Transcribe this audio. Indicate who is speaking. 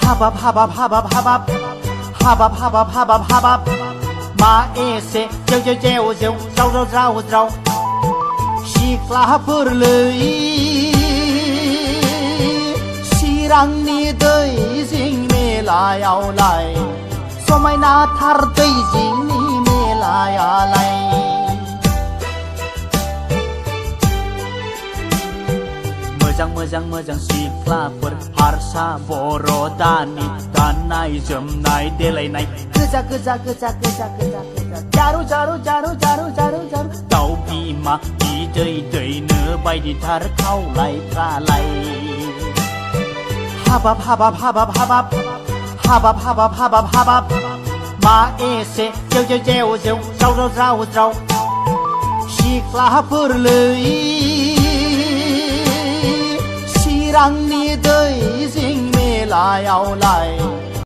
Speaker 1: habab ma ese jeu rau सिख्लाफोरलै चिरांनि दै जिं मेलायावलाय समायनाथार दै जिंनि मेलायालाय मोजां सिख्लाफोर हारसा बर' दानि गाननाय जोमनाय देलायनाय गोजा जारु दाउ बिमा बिदै दैनो बायदिथार खावलायफ्रालाय हाबाब मा एसे जेव ज्राव सिख्लाफोरलै चिरांनि दै जिं मेलायावलाय